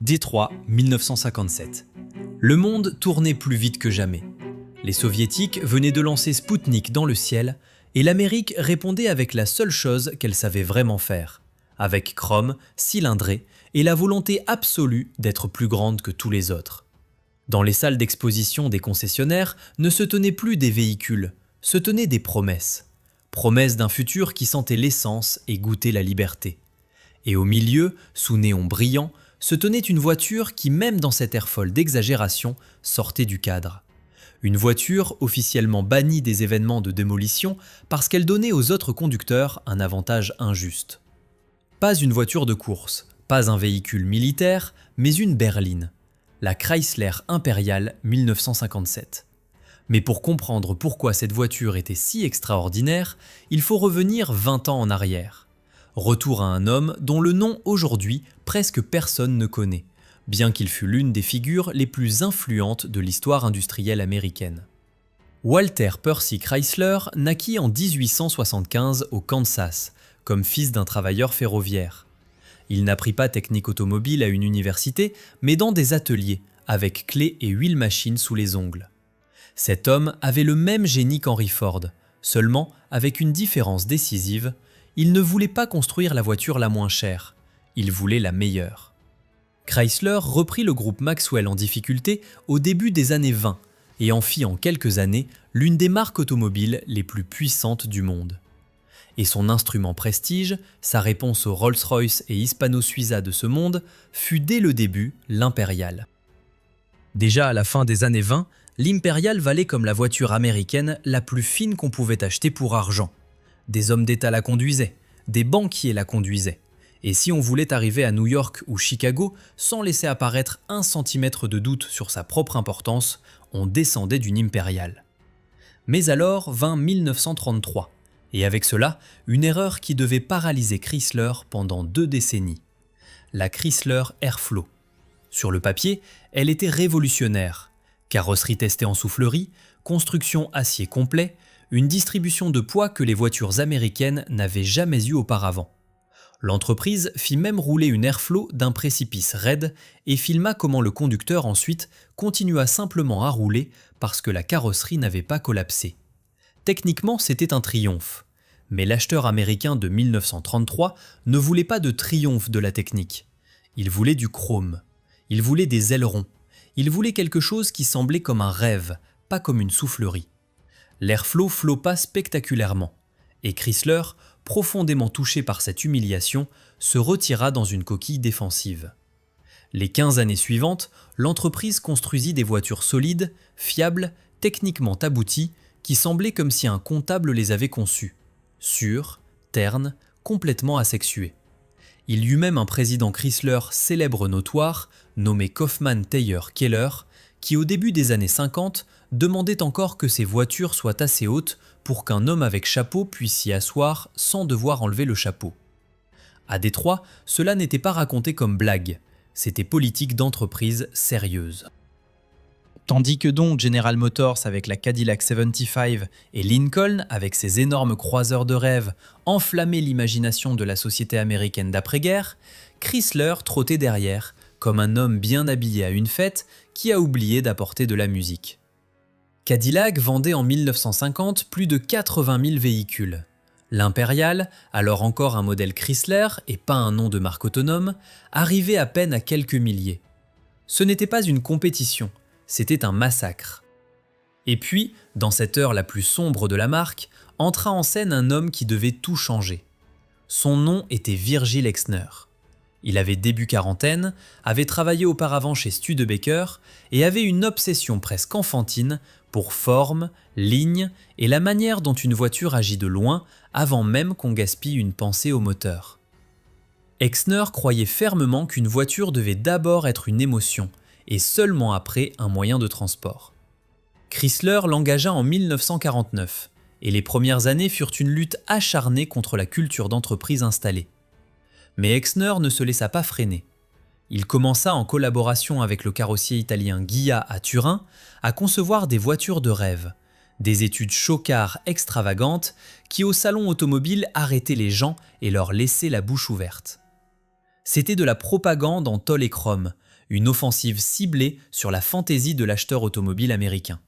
Détroit, 1957. Le monde tournait plus vite que jamais. Les Soviétiques venaient de lancer Spoutnik dans le ciel et l'Amérique répondait avec la seule chose qu'elle savait vraiment faire, avec chrome, cylindrée et la volonté absolue d'être plus grande que tous les autres. Dans les salles d'exposition des concessionnaires ne se tenaient plus des véhicules, se tenaient des promesses. Promesses d'un futur qui sentait l'essence et goûtait la liberté. Et au milieu, sous néon brillant, se tenait une voiture qui, même dans cet air folle d'exagération, sortait du cadre. Une voiture officiellement bannie des événements de démolition parce qu'elle donnait aux autres conducteurs un avantage injuste. Pas une voiture de course, pas un véhicule militaire, mais une berline. La Chrysler Imperial 1957. Mais pour comprendre pourquoi cette voiture était si extraordinaire, il faut revenir 20 ans en arrière. Retour à un homme dont le nom aujourd'hui presque personne ne connaît, bien qu'il fût l'une des figures les plus influentes de l'histoire industrielle américaine. Walter Percy Chrysler naquit en 1875 au Kansas, comme fils d'un travailleur ferroviaire. Il n'apprit pas technique automobile à une université, mais dans des ateliers, avec clés et huile machine sous les ongles. Cet homme avait le même génie qu'Henry Ford, seulement avec une différence décisive. Il ne voulait pas construire la voiture la moins chère, il voulait la meilleure. Chrysler reprit le groupe Maxwell en difficulté au début des années 20 et en fit en quelques années l'une des marques automobiles les plus puissantes du monde. Et son instrument prestige, sa réponse aux Rolls-Royce et Hispano-Suiza de ce monde, fut dès le début l'Impérial. Déjà à la fin des années 20, l'Impérial valait comme la voiture américaine la plus fine qu'on pouvait acheter pour argent. Des hommes d'État la conduisaient, des banquiers la conduisaient. Et si on voulait arriver à New York ou Chicago sans laisser apparaître un centimètre de doute sur sa propre importance, on descendait d'une Impérial. Mais alors vint 1933, et avec cela, une erreur qui devait paralyser Chrysler pendant 2 décennies. La Chrysler Airflow. Sur le papier, elle était révolutionnaire. Carrosserie testée en soufflerie, construction acier complet, une distribution de poids que les voitures américaines n'avaient jamais eu auparavant. L'entreprise fit même rouler une Airflow d'un précipice raide et filma comment le conducteur ensuite continua simplement à rouler parce que la carrosserie n'avait pas collapsé. Techniquement, c'était un triomphe. Mais l'acheteur américain de 1933 ne voulait pas de triomphe de la technique. Il voulait du chrome. Il voulait des ailerons. Il voulait quelque chose qui semblait comme un rêve, pas comme une soufflerie. L'Airflow floppa spectaculairement, et Chrysler, profondément touché par cette humiliation, se retira dans une coquille défensive. Les 15 années suivantes, l'entreprise construisit des voitures solides, fiables, techniquement abouties, qui semblaient comme si un comptable les avait conçues. Sûres, ternes, complètement asexuées. Il y eut même un président Chrysler célèbre notoire, nommé Kaufman Taylor Keller, qui au début des années 50 demandait encore que ces voitures soient assez hautes pour qu'un homme avec chapeau puisse s'y asseoir sans devoir enlever le chapeau. À Détroit, cela n'était pas raconté comme blague, c'était politique d'entreprise sérieuse. Tandis que donc General Motors avec la Cadillac 75 et Lincoln avec ses énormes croiseurs de rêve enflammaient l'imagination de la société américaine d'après-guerre, Chrysler trottait derrière, comme un homme bien habillé à une fête qui a oublié d'apporter de la musique. Cadillac vendait en 1950 plus de 80 000 véhicules. L'Impérial, alors encore un modèle Chrysler et pas un nom de marque autonome, arrivait à peine à quelques milliers. Ce n'était pas une compétition, c'était un massacre. Et puis, dans cette heure la plus sombre de la marque, entra en scène un homme qui devait tout changer. Son nom était Virgil Exner. Il avait début quarantaine, avait travaillé auparavant chez Studebaker et avait une obsession presque enfantine pour forme, ligne et la manière dont une voiture agit de loin avant même qu'on gaspille une pensée au moteur. Exner croyait fermement qu'une voiture devait d'abord être une émotion et seulement après un moyen de transport. Chrysler l'engagea en 1949 et les premières années furent une lutte acharnée contre la culture d'entreprise installée. Mais Exner ne se laissa pas freiner. Il commença en collaboration avec le carrossier italien Ghia à Turin à concevoir des voitures de rêve, des études chocards extravagantes qui au salon automobile arrêtaient les gens et leur laissaient la bouche ouverte. C'était de la propagande en tôle et chrome, Une offensive ciblée sur la fantaisie de l'acheteur automobile américain.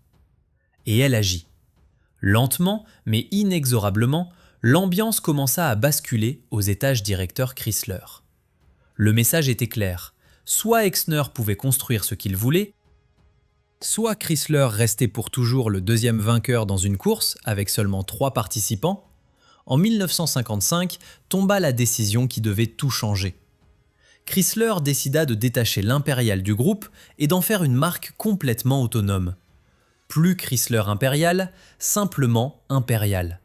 Et elle agit. Lentement, mais inexorablement, l'ambiance commença à basculer aux étages directeurs Chrysler. Le message était clair. Soit Exner pouvait construire ce qu'il voulait, soit Chrysler restait pour toujours le deuxième vainqueur dans une course avec seulement 3 participants. En 1955 tomba la décision qui devait tout changer. Chrysler décida de détacher l'Impérial du groupe et d'en faire une marque complètement autonome. Plus Chrysler Impérial, simplement Impérial.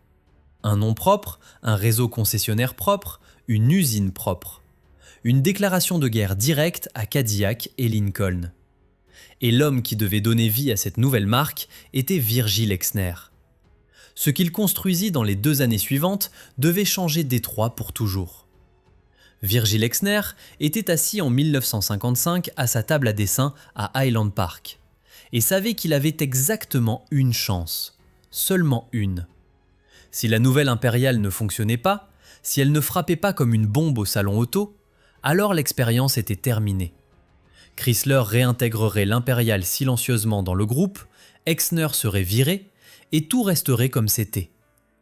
Un nom propre, un réseau concessionnaire propre, une usine propre. Une déclaration de guerre directe à Cadillac et Lincoln. Et l'homme qui devait donner vie à cette nouvelle marque était Virgil Exner. Ce qu'il construisit dans les 2 années suivantes devait changer Détroit pour toujours. Virgil Exner était assis en 1955 à sa table à dessin à Highland Park et savait qu'il avait exactement une chance, seulement une. Si la nouvelle impériale ne fonctionnait pas, si elle ne frappait pas comme une bombe au salon auto, alors l'expérience était terminée. Chrysler réintégrerait l'impériale silencieusement dans le groupe, Exner serait viré et tout resterait comme c'était,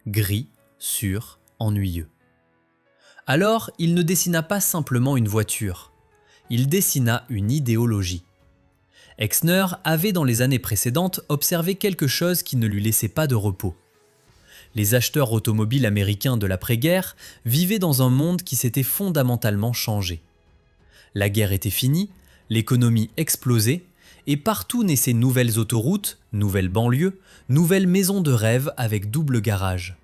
gris, sûr, ennuyeux. Alors, il ne dessina pas simplement une voiture, il dessina une idéologie. Exner avait dans les années précédentes observé quelque chose qui ne lui laissait pas de repos. Les acheteurs automobiles américains de l'après-guerre vivaient dans un monde qui s'était fondamentalement changé. La guerre était finie, l'économie explosait, et partout naissaient nouvelles autoroutes, nouvelles banlieues, nouvelles maisons de rêve avec double garage.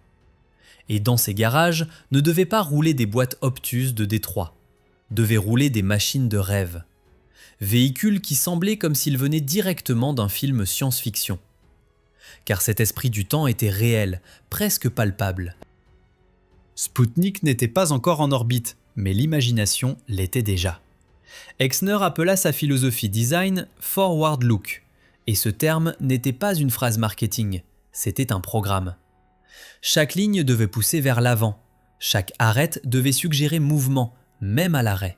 Et dans ces garages ne devaient pas rouler des boîtes obtuses de Détroit, devaient rouler des machines de rêve. Véhicules qui semblaient comme s'ils venaient directement d'un film science-fiction. Car cet esprit du temps était réel, presque palpable. Spoutnik n'était pas encore en orbite, mais l'imagination l'était déjà. Exner appela sa philosophie design « forward look », et ce terme n'était pas une phrase marketing, c'était un programme. Chaque ligne devait pousser vers l'avant, chaque arête devait suggérer mouvement, même à l'arrêt.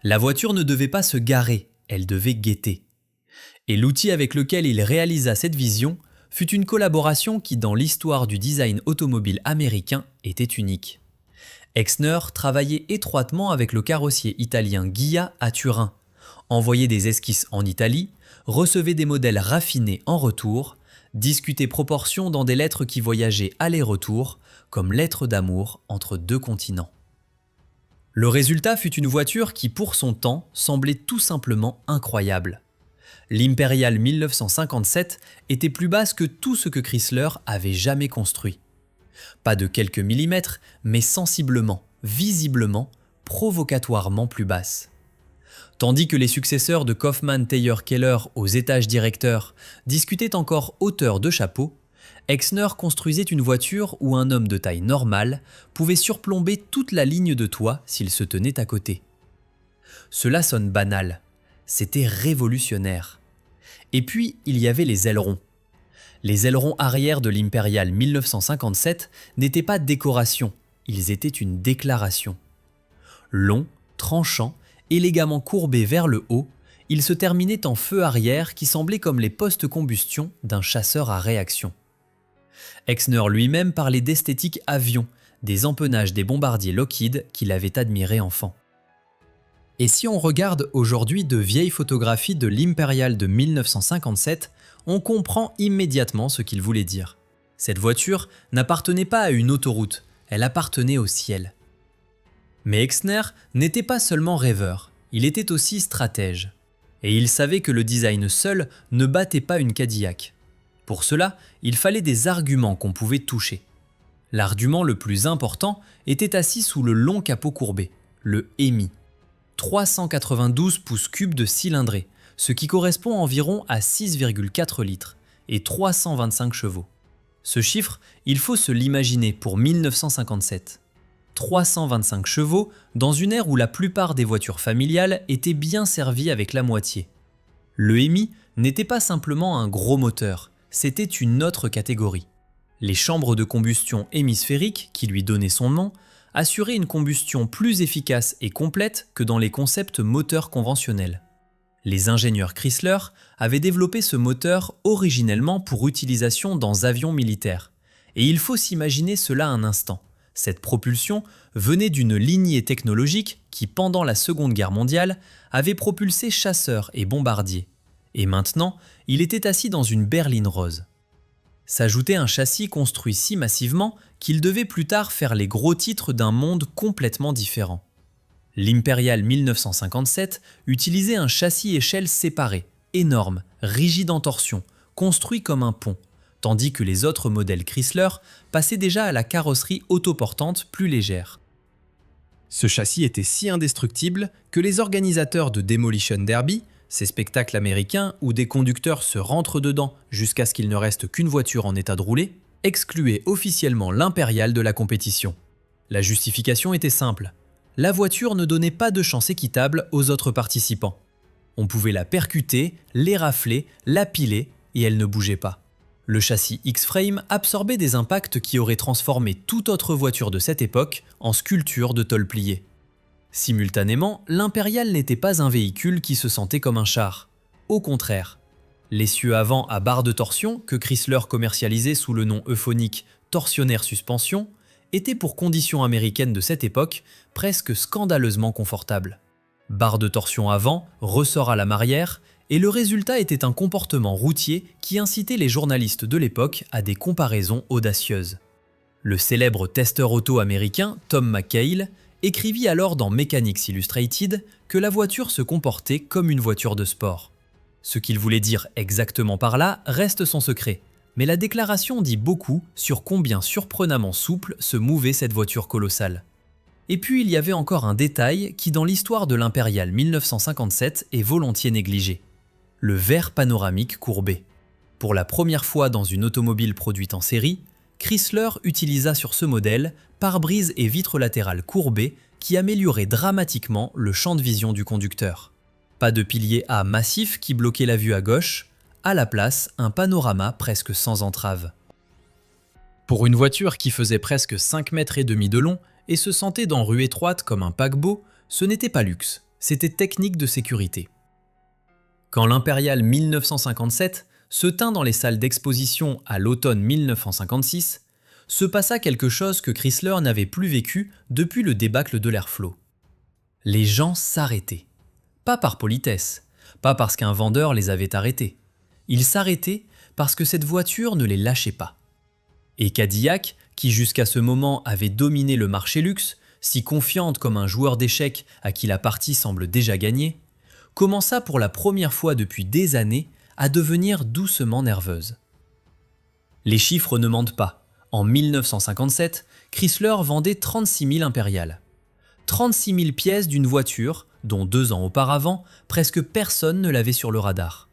La voiture ne devait pas se garer, elle devait guetter. Et l'outil avec lequel il réalisa cette vision fut une collaboration qui, dans l'histoire du design automobile américain, était unique. Exner travaillait étroitement avec le carrossier italien Ghia à Turin, envoyait des esquisses en Italie, recevait des modèles raffinés en retour, discutait proportions dans des lettres qui voyageaient aller-retour, comme lettres d'amour entre 2 continents. Le résultat fut une voiture qui, pour son temps, semblait tout simplement incroyable. L'Impérial 1957 était plus basse que tout ce que Chrysler avait jamais construit. Pas de quelques millimètres, mais sensiblement, visiblement, provocatoirement plus basse. Tandis que les successeurs de Kaufmann-Taylor-Keller aux étages directeurs discutaient encore hauteur de chapeau, Exner construisait une voiture où un homme de taille normale pouvait surplomber toute la ligne de toit s'il se tenait à côté. Cela sonne banal, c'était révolutionnaire. Et puis, il y avait les ailerons. Les ailerons arrière de l'Impérial 1957 n'étaient pas décoration, ils étaient une déclaration. Longs, tranchants, élégamment courbés vers le haut, ils se terminaient en feu arrière qui semblait comme les post-combustion d'un chasseur à réaction. Exner lui-même parlait d'esthétique avion, des empennages des bombardiers Lockheed qu'il avait admirés enfant. Et si on regarde aujourd'hui de vieilles photographies de l'Impérial de 1957, on comprend immédiatement ce qu'il voulait dire. Cette voiture n'appartenait pas à une autoroute, elle appartenait au ciel. Mais Exner n'était pas seulement rêveur, il était aussi stratège. Et il savait que le design seul ne battait pas une Cadillac. Pour cela, il fallait des arguments qu'on pouvait toucher. L'argument le plus important était assis sous le long capot courbé, le Hemi. 392 pouces cubes de cylindrée, ce qui correspond environ à 6,4 litres et 325 chevaux. Ce chiffre, il faut se l'imaginer pour 1957. 325 chevaux dans une ère où la plupart des voitures familiales étaient bien servies avec la moitié. Le Hemi n'était pas simplement un gros moteur, c'était une autre catégorie. Les chambres de combustion hémisphériques, qui lui donnaient son nom, assuraient une combustion plus efficace et complète que dans les concepts moteurs conventionnels. Les ingénieurs Chrysler avaient développé ce moteur originellement pour utilisation dans avions militaires. Et il faut s'imaginer cela un instant. Cette propulsion venait d'une lignée technologique qui, pendant la Seconde Guerre mondiale, avait propulsé chasseurs et bombardiers. Et maintenant, il était assis dans une berline rose. S'ajoutait un châssis construit si massivement qu'il devait plus tard faire les gros titres d'un monde complètement différent. L'Impérial 1957 utilisait un châssis-échelle séparé, énorme, rigide en torsion, construit comme un pont, tandis que les autres modèles Chrysler passaient déjà à la carrosserie autoportante plus légère. Ce châssis était si indestructible que les organisateurs de Demolition Derby, ces spectacles américains où des conducteurs se rentrent dedans jusqu'à ce qu'il ne reste qu'une voiture en état de rouler, excluaient officiellement l'Impérial de la compétition. La justification était simple. La voiture ne donnait pas de chance équitable aux autres participants. On pouvait la percuter, l'érafler, la piler et elle ne bougeait pas. Le châssis X-Frame absorbait des impacts qui auraient transformé toute autre voiture de cette époque en sculpture de tôle pliée. Simultanément, l'Impérial n'était pas un véhicule qui se sentait comme un char. Au contraire, l'essieu avant à barre de torsion, que Chrysler commercialisait sous le nom euphonique Torsionnaire Suspension, était pour conditions américaines de cette époque presque scandaleusement confortable. Barre de torsion avant, ressort à la marrière, et le résultat était un comportement routier qui incitait les journalistes de l'époque à des comparaisons audacieuses. Le célèbre testeur auto américain Tom McHale écrivit alors dans Mechanics Illustrated que la voiture se comportait comme une voiture de sport. Ce qu'il voulait dire exactement par là reste son secret, mais la déclaration dit beaucoup sur combien surprenamment souple se mouvait cette voiture colossale. Et puis il y avait encore un détail qui dans l'histoire de l'Impérial 1957 est volontiers négligé. Le verre panoramique courbé. Pour la première fois dans une automobile produite en série, Chrysler utilisa sur ce modèle pare-brise et vitres latérales courbées qui amélioraient dramatiquement le champ de vision du conducteur. Pas de pilier A massif qui bloquait la vue à gauche, à la place un panorama presque sans entrave. Pour une voiture qui faisait presque 5,5 mètres de long et se sentait dans rue étroite comme un paquebot, ce n'était pas luxe, c'était technique de sécurité. Quand l'Impérial 1957 se tint dans les salles d'exposition à l'automne 1956, se passa quelque chose que Chrysler n'avait plus vécu depuis le débâcle de l'Airflow. Les gens s'arrêtaient. Pas par politesse, pas parce qu'un vendeur les avait arrêtés. Ils s'arrêtaient parce que cette voiture ne les lâchait pas. Et Cadillac, qui jusqu'à ce moment avait dominé le marché luxe, si confiante comme un joueur d'échecs à qui la partie semble déjà gagnée, commença pour la première fois depuis des années à devenir doucement nerveuse. Les chiffres ne mentent pas. En 1957, Chrysler vendait 36 000 Impériales. 36 000 pièces d'une voiture dont 2 ans auparavant, presque personne ne l'avait sur le radar.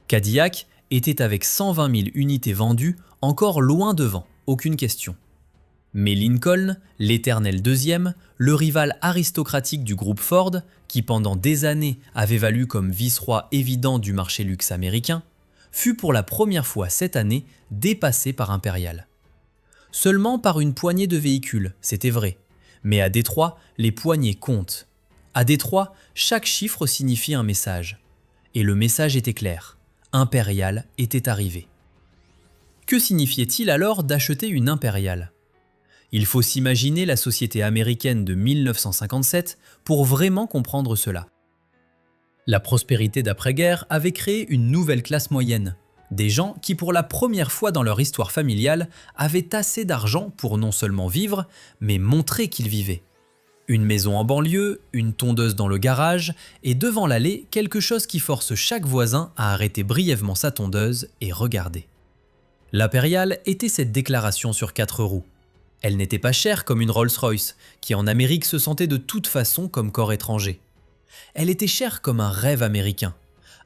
Cadillac était avec 120 000 unités vendues encore loin devant, aucune question. Mais Lincoln, l'éternel deuxième, le rival aristocratique du groupe Ford, qui pendant des années avait valu comme vice-roi évident du marché luxe américain, fut pour la première fois cette année dépassé par Impérial. Seulement par une poignée de véhicules, c'était vrai, mais à Détroit, les poignées comptent. À Détroit, chaque chiffre signifie un message. Et le message était clair, Impérial était arrivé. Que signifiait-il alors d'acheter une Impériale ? Il faut s'imaginer la société américaine de 1957 pour vraiment comprendre cela. La prospérité d'après-guerre avait créé une nouvelle classe moyenne. Des gens qui pour la première fois dans leur histoire familiale avaient assez d'argent pour non seulement vivre, mais montrer qu'ils vivaient. Une maison en banlieue, une tondeuse dans le garage, et devant l'allée, quelque chose qui force chaque voisin à arrêter brièvement sa tondeuse et regarder. L'Impérial était cette déclaration sur 4 roues. Elle n'était pas chère comme une Rolls-Royce, qui en Amérique se sentait de toute façon comme corps étranger. Elle était chère comme un rêve américain,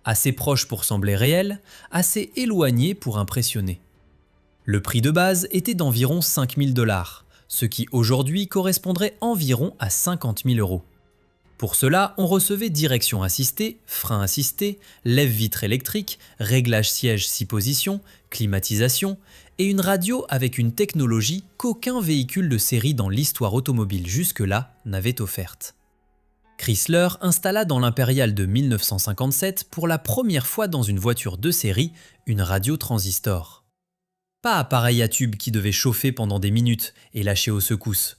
assez proche pour sembler réel, assez éloigné pour impressionner. Le prix de base était d'environ 5 000 $, ce qui aujourd'hui correspondrait environ à 50 000 €. Pour cela, on recevait direction assistée, frein assisté, lève-vitre électrique, réglage siège 6 positions, climatisation et une radio avec une technologie qu'aucun véhicule de série dans l'histoire automobile jusque-là n'avait offerte. Chrysler installa dans l'Impériale de 1957 pour la première fois dans une voiture de série une radio transistor. Pas appareil à tube qui devait chauffer pendant des minutes et lâcher aux secousses.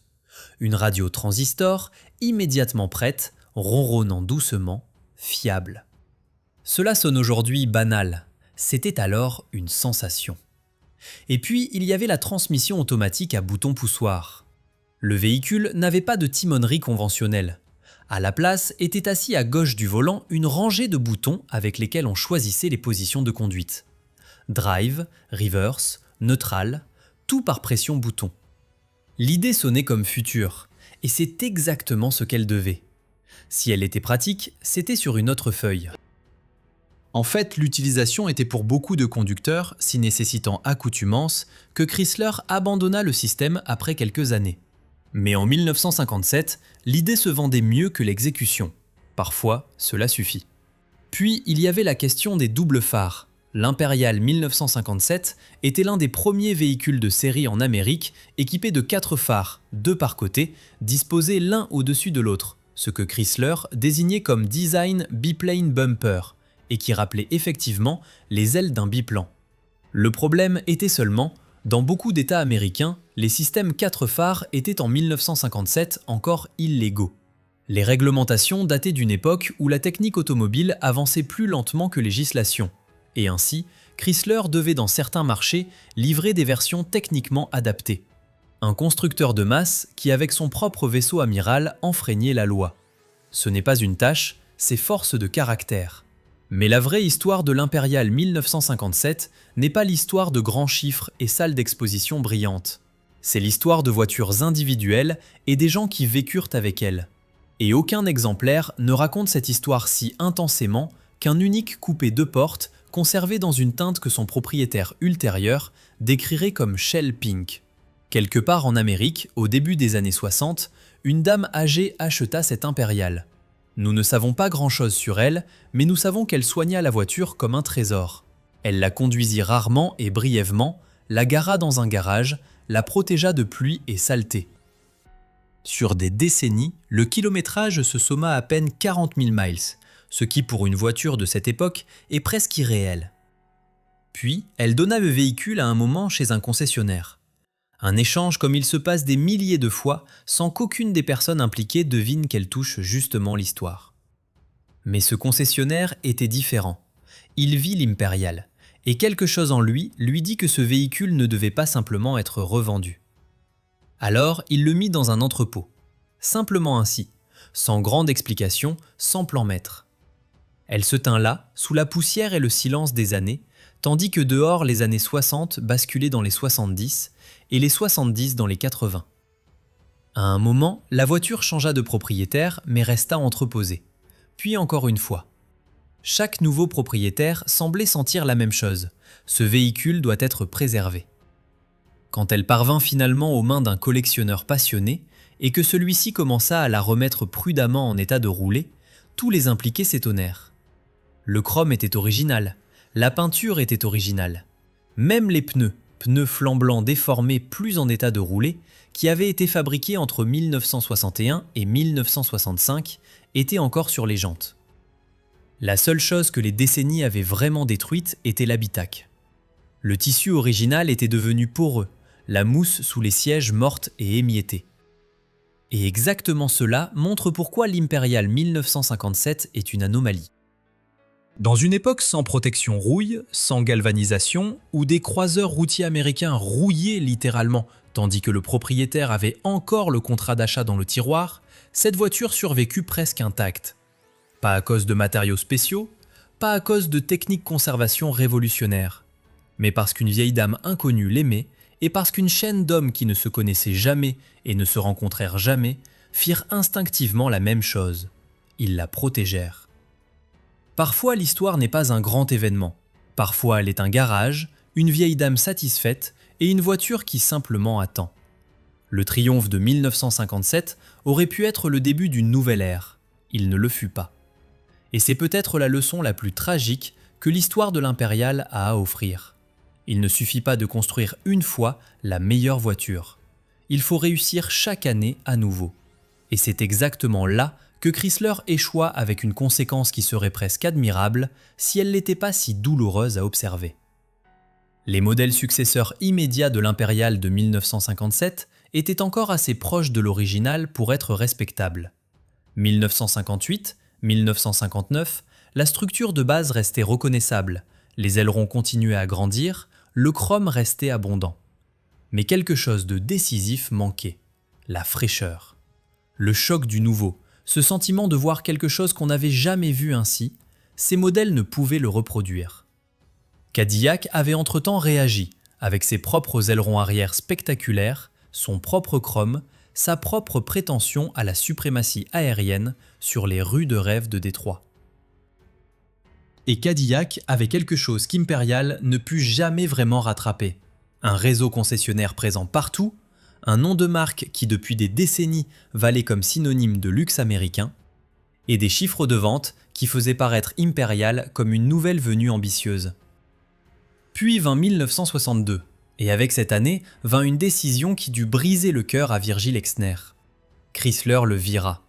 Une radio transistor immédiatement prête, ronronnant doucement, fiable. Cela sonne aujourd'hui banal, c'était alors une sensation. Et puis il y avait la transmission automatique à bouton poussoir. Le véhicule n'avait pas de timonerie conventionnelle. À la place était assis à gauche du volant une rangée de boutons avec lesquels on choisissait les positions de conduite. Drive, reverse, neutral, tout par pression bouton. L'idée sonnait comme future, et c'est exactement ce qu'elle devait. Si elle était pratique, c'était sur une autre feuille. En fait, l'utilisation était pour beaucoup de conducteurs, si nécessitant accoutumance, que Chrysler abandonna le système après quelques années. Mais en 1957, l'idée se vendait mieux que l'exécution. Parfois, cela suffit. Puis, il y avait la question des doubles phares. L'Impériale 1957 était l'un des premiers véhicules de série en Amérique équipés de 4 phares, 2 par côté, disposés l'un au-dessus de l'autre, ce que Chrysler désignait comme design biplane bumper, et qui rappelait effectivement les ailes d'un biplan. Le problème était seulement, dans beaucoup d'États américains, les systèmes 4 phares étaient en 1957 encore illégaux. Les réglementations dataient d'une époque où la technique automobile avançait plus lentement que législation, et ainsi, Chrysler devait dans certains marchés livrer des versions techniquement adaptées. Un constructeur de masse qui avec son propre vaisseau amiral enfreignait la loi. Ce n'est pas une tâche, c'est force de caractère. Mais la vraie histoire de l'Impériale 1957 n'est pas l'histoire de grands chiffres et salles d'exposition brillantes. C'est l'histoire de voitures individuelles et des gens qui vécurent avec elles. Et aucun exemplaire ne raconte cette histoire si intensément qu'un unique coupé 2 portes conservé dans une teinte que son propriétaire ultérieur décrirait comme Shell Pink. Quelque part en Amérique, au début des années 60, une dame âgée acheta cette Impériale. Nous ne savons pas grand-chose sur elle, mais nous savons qu'elle soigna la voiture comme un trésor. Elle la conduisit rarement et brièvement, la gara dans un garage, la protégea de pluie et saleté. Sur des décennies, le kilométrage se somma à peine 40 000 miles, ce qui pour une voiture de cette époque est presque irréel. Puis, elle donna le véhicule à un moment chez un concessionnaire. Un échange comme il se passe des milliers de fois sans qu'aucune des personnes impliquées devine qu'elle touche justement l'histoire. Mais ce concessionnaire était différent. Il vit l'Impériale, et quelque chose en lui dit que ce véhicule ne devait pas simplement être revendu. Alors, il le mit dans un entrepôt. Simplement ainsi, sans grande explication, sans plan maître. Elle se tint là, sous la poussière et le silence des années, tandis que dehors les années 60 basculaient dans les 70 et les 70 dans les 80. À un moment, la voiture changea de propriétaire mais resta entreposée. Puis encore une fois. Chaque nouveau propriétaire semblait sentir la même chose. Ce véhicule doit être préservé. Quand elle parvint finalement aux mains d'un collectionneur passionné et que celui-ci commença à la remettre prudemment en état de rouler, tous les impliqués s'étonnèrent. Le chrome était original, la peinture était originale. Même les pneus flamblants déformés plus en état de rouler, qui avaient été fabriqués entre 1961 et 1965, étaient encore sur les jantes. La seule chose que les décennies avaient vraiment détruite était l'habitacle. Le tissu original était devenu poreux, la mousse sous les sièges morte et émiettée. Et exactement cela montre pourquoi l'Impériale 1957 est une anomalie. Dans une époque sans protection rouille, sans galvanisation, où des croiseurs routiers américains rouillaient littéralement, tandis que le propriétaire avait encore le contrat d'achat dans le tiroir, cette voiture survécut presque intacte. Pas à cause de matériaux spéciaux, pas à cause de techniques conservation révolutionnaires, mais parce qu'une vieille dame inconnue l'aimait et parce qu'une chaîne d'hommes qui ne se connaissaient jamais et ne se rencontrèrent jamais firent instinctivement la même chose. Ils la protégèrent. Parfois, l'histoire n'est pas un grand événement. Parfois, elle est un garage, une vieille dame satisfaite et une voiture qui simplement attend. Le triomphe de 1957 aurait pu être le début d'une nouvelle ère. Il ne le fut pas. Et c'est peut-être la leçon la plus tragique que l'histoire de l'Impériale a à offrir. Il ne suffit pas de construire une fois la meilleure voiture. Il faut réussir chaque année à nouveau. Et c'est exactement là que Chrysler échoua avec une conséquence qui serait presque admirable si elle n'était pas si douloureuse à observer. Les modèles successeurs immédiats de l'Impériale de 1957 étaient encore assez proches de l'original pour être respectables. 1958, 1959, la structure de base restait reconnaissable, les ailerons continuaient à grandir, le chrome restait abondant. Mais quelque chose de décisif manquait, la fraîcheur. Le choc du nouveau, ce sentiment de voir quelque chose qu'on n'avait jamais vu ainsi, ces modèles ne pouvaient le reproduire. Cadillac avait entre-temps réagi, avec ses propres ailerons arrière spectaculaires, son propre chrome, sa propre prétention à la suprématie aérienne sur les rues de rêve de Détroit. Et Cadillac avait quelque chose qu'Imperial ne put jamais vraiment rattraper. Un réseau concessionnaire présent partout, un nom de marque qui depuis des décennies valait comme synonyme de luxe américain, et des chiffres de vente qui faisaient paraître Imperial comme une nouvelle venue ambitieuse. Puis vint 1962, et avec cette année vint une décision qui dut briser le cœur à Virgil Exner. Chrysler le vira.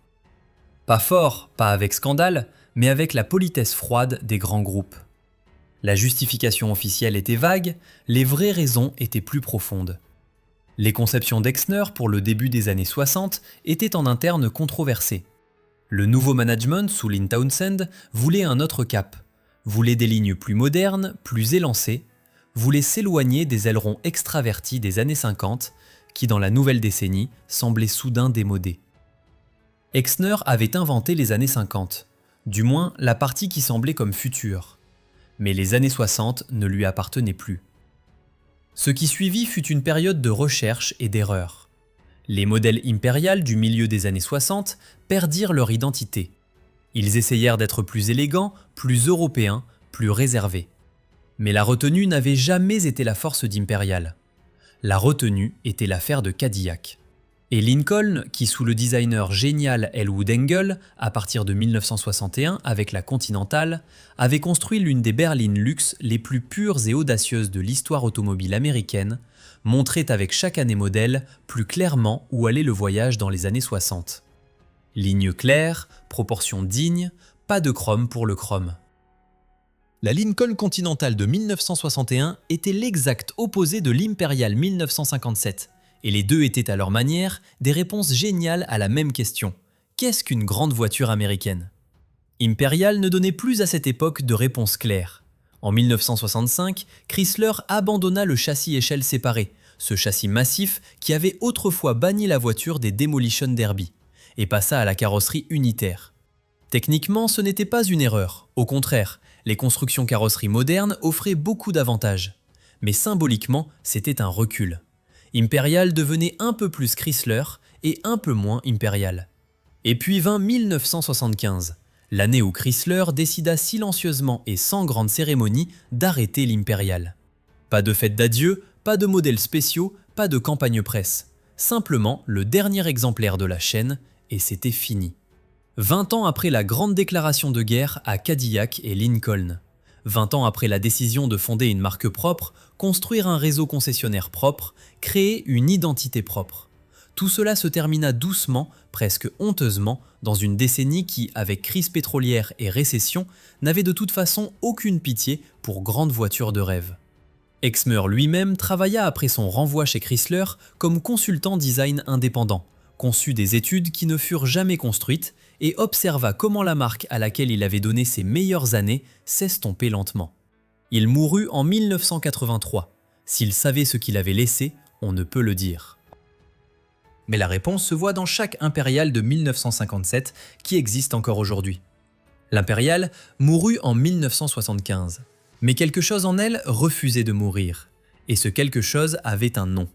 Pas fort, pas avec scandale, mais avec la politesse froide des grands groupes. La justification officielle était vague, les vraies raisons étaient plus profondes. Les conceptions d'Exner pour le début des années 60 étaient en interne controversées. Le nouveau management sous Lynn Townsend voulait un autre cap, voulait des lignes plus modernes, plus élancées, voulait s'éloigner des ailerons extravertis des années 50 qui, dans la nouvelle décennie, semblaient soudain démodés. Exner avait inventé les années 50, du moins la partie qui semblait comme future. Mais les années 60 ne lui appartenaient plus. Ce qui suivit fut une période de recherche et d'erreur. Les modèles Imperial du milieu des années 60 perdirent leur identité. Ils essayèrent d'être plus élégants, plus européens, plus réservés. Mais la retenue n'avait jamais été la force d'Imperial. La retenue était l'affaire de Cadillac. Et Lincoln, qui sous le designer génial Elwood Engel, à partir de 1961 avec la Continental, avait construit l'une des berlines luxe les plus pures et audacieuses de l'histoire automobile américaine, montrait avec chaque année modèle plus clairement où allait le voyage dans les années 60. Ligne claire, proportions dignes, pas de chrome pour le chrome. La Lincoln Continental de 1961 était l'exact opposé de l'Imperial 1957. Et les deux étaient à leur manière des réponses géniales à la même question. Qu'est-ce qu'une grande voiture américaine ? Imperial ne donnait plus à cette époque de réponse claire. En 1965, Chrysler abandonna le châssis échelle séparé, ce châssis massif qui avait autrefois banni la voiture des Demolition Derby, et passa à la carrosserie unitaire. Techniquement, ce n'était pas une erreur, au contraire, les constructions carrosserie modernes offraient beaucoup d'avantages. Mais symboliquement, c'était un recul. Imperial devenait un peu plus Chrysler et un peu moins Imperial. Et puis vint 1975, l'année où Chrysler décida silencieusement et sans grande cérémonie d'arrêter l'Imperial. Pas de fête d'adieu, pas de modèles spéciaux, pas de campagne presse. Simplement le dernier exemplaire de la chaîne et c'était fini. 20 ans après la grande déclaration de guerre à Cadillac et Lincoln. 20 ans après la décision de fonder une marque propre, construire un réseau concessionnaire propre, créer une identité propre. Tout cela se termina doucement, presque honteusement, dans une décennie qui, avec crise pétrolière et récession, n'avait de toute façon aucune pitié pour grandes voitures de rêve. Exner lui-même travailla après son renvoi chez Chrysler comme consultant design indépendant, conçut des études qui ne furent jamais construites et observa comment la marque à laquelle il avait donné ses meilleures années s'estompait lentement. Il mourut en 1983. S'il savait ce qu'il avait laissé, on ne peut le dire. Mais la réponse se voit dans chaque Impérial de 1957 qui existe encore aujourd'hui. L'Impérial mourut en 1975, mais quelque chose en elle refusait de mourir. Et ce quelque chose avait un nom,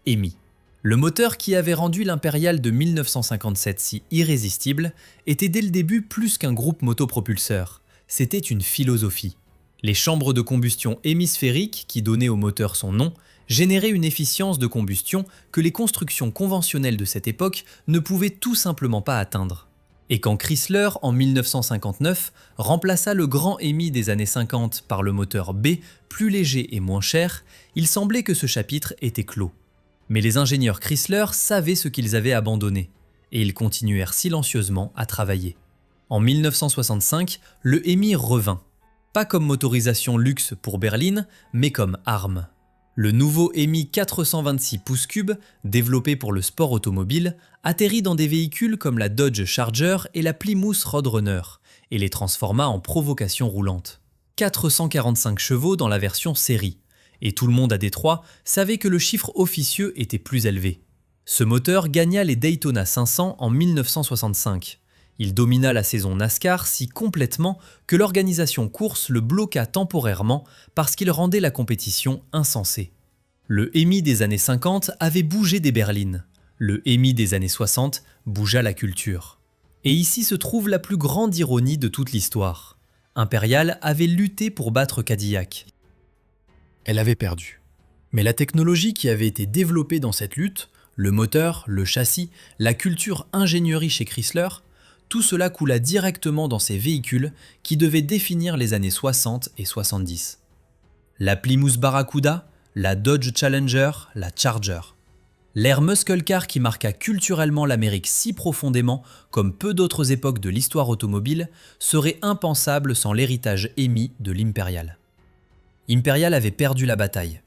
Hemi. Le moteur qui avait rendu l'Impérial de 1957 si irrésistible était dès le début plus qu'un groupe motopropulseur, c'était une philosophie. Les chambres de combustion hémisphériques qui donnaient au moteur son nom généraient une efficience de combustion que les constructions conventionnelles de cette époque ne pouvaient tout simplement pas atteindre. Et quand Chrysler, en 1959, remplaça le grand Hemi des années 50 par le moteur B, plus léger et moins cher, il semblait que ce chapitre était clos. Mais les ingénieurs Chrysler savaient ce qu'ils avaient abandonné. et ils continuèrent silencieusement à travailler. En 1965, le Hemi revint, pas comme motorisation luxe pour berline, mais comme arme. Le nouveau Hemi 426 pouces cubes, développé pour le sport automobile, atterrit dans des véhicules comme la Dodge Charger et la Plymouth Roadrunner, et les transforma en provocation roulante. 445 chevaux dans la version série, et tout le monde à Détroit savait que le chiffre officieux était plus élevé. Ce moteur gagna les Daytona 500 en 1965. Il domina la saison NASCAR si complètement que l'organisation course le bloqua temporairement parce qu'il rendait la compétition insensée. Le Hemi des années 50 avait bougé des berlines. Le Hemi des années 60 bougea la culture. Et ici se trouve la plus grande ironie de toute l'histoire. Imperial avait lutté pour battre Cadillac. Elle avait perdu. Mais la technologie qui avait été développée dans cette lutte, le moteur, le châssis, la culture ingénierie chez Chrysler, tout cela coula directement dans ces véhicules qui devaient définir les années 60 et 70. La Plymouth Barracuda, la Dodge Challenger, la Charger. L'ère muscle car qui marqua culturellement l'Amérique si profondément comme peu d'autres époques de l'histoire automobile serait impensable sans l'héritage Hemi de l'Imperial. Imperial avait perdu la bataille,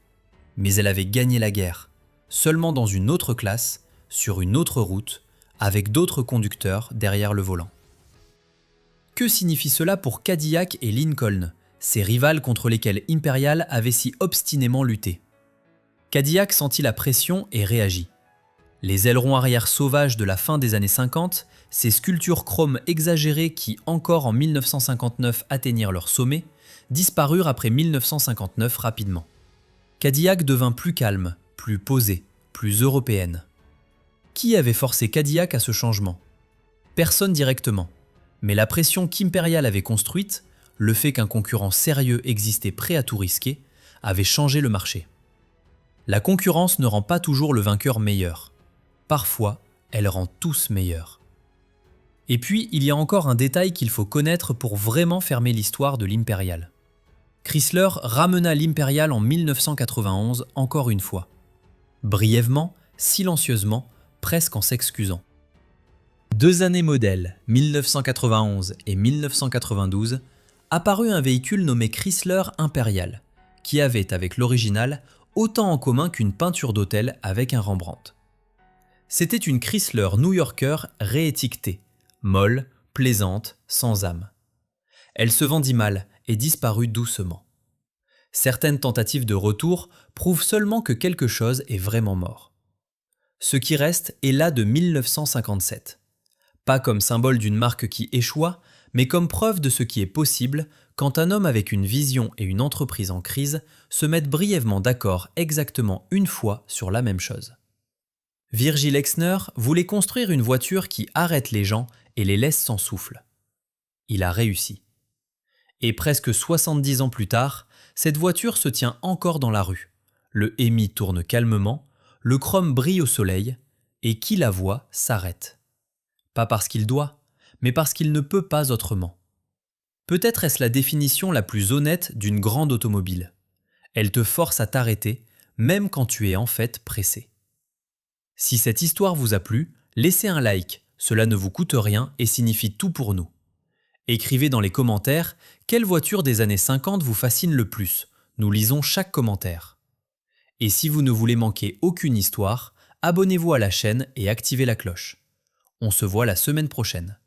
mais elle avait gagné la guerre, seulement dans une autre classe, sur une autre route, avec d'autres conducteurs derrière le volant. Que signifie cela pour Cadillac et Lincoln, ces rivales contre lesquels Imperial avait si obstinément lutté? Cadillac sentit la pression et réagit. Les ailerons arrière sauvages de la fin des années 50, ces sculptures chrome exagérées qui, encore en 1959, atteignirent leur sommet, disparurent après 1959 rapidement. Cadillac devint plus calme, plus posée, plus européenne. Qui avait forcé Cadillac à ce changement? Personne directement, mais la pression qu'Imperial avait construite, le fait qu'un concurrent sérieux existait prêt à tout risquer, avait changé le marché. La concurrence ne rend pas toujours le vainqueur meilleur. Parfois, elle rend tous meilleurs. Et puis, il y a encore un détail qu'il faut connaître pour vraiment fermer l'histoire de l'Imperial. Chrysler ramena l'Imperial en 1991 encore une fois. Brièvement, silencieusement, presque en s'excusant. 2 années modèles, 1991 et 1992, apparut un véhicule nommé Chrysler Imperial, qui avait avec l'original autant en commun qu'une peinture d'hôtel avec un Rembrandt. C'était une Chrysler New-Yorker réétiquetée, molle, plaisante, sans âme. Elle se vendit mal et disparut doucement. Certaines tentatives de retour prouvent seulement que quelque chose est vraiment mort. Ce qui reste est là de 1957. Pas comme symbole d'une marque qui échoua, mais comme preuve de ce qui est possible quand un homme avec une vision et une entreprise en crise se mettent brièvement d'accord exactement une fois sur la même chose. Virgil Exner voulait construire une voiture qui arrête les gens et les laisse sans souffle. Il a réussi. Et presque 70 ans plus tard, cette voiture se tient encore dans la rue. Le Hemi tourne calmement, le chrome brille au soleil, et qui la voit s'arrête. Pas parce qu'il doit, mais parce qu'il ne peut pas autrement. Peut-être est-ce la définition la plus honnête d'une grande automobile. Elle te force à t'arrêter, même quand tu es en fait pressé. Si cette histoire vous a plu, laissez un like, cela ne vous coûte rien et signifie tout pour nous. Écrivez dans les commentaires quelle voiture des années 50 vous fascine le plus, nous lisons chaque commentaire. Et si vous ne voulez manquer aucune histoire, abonnez-vous à la chaîne et activez la cloche. On se voit la semaine prochaine.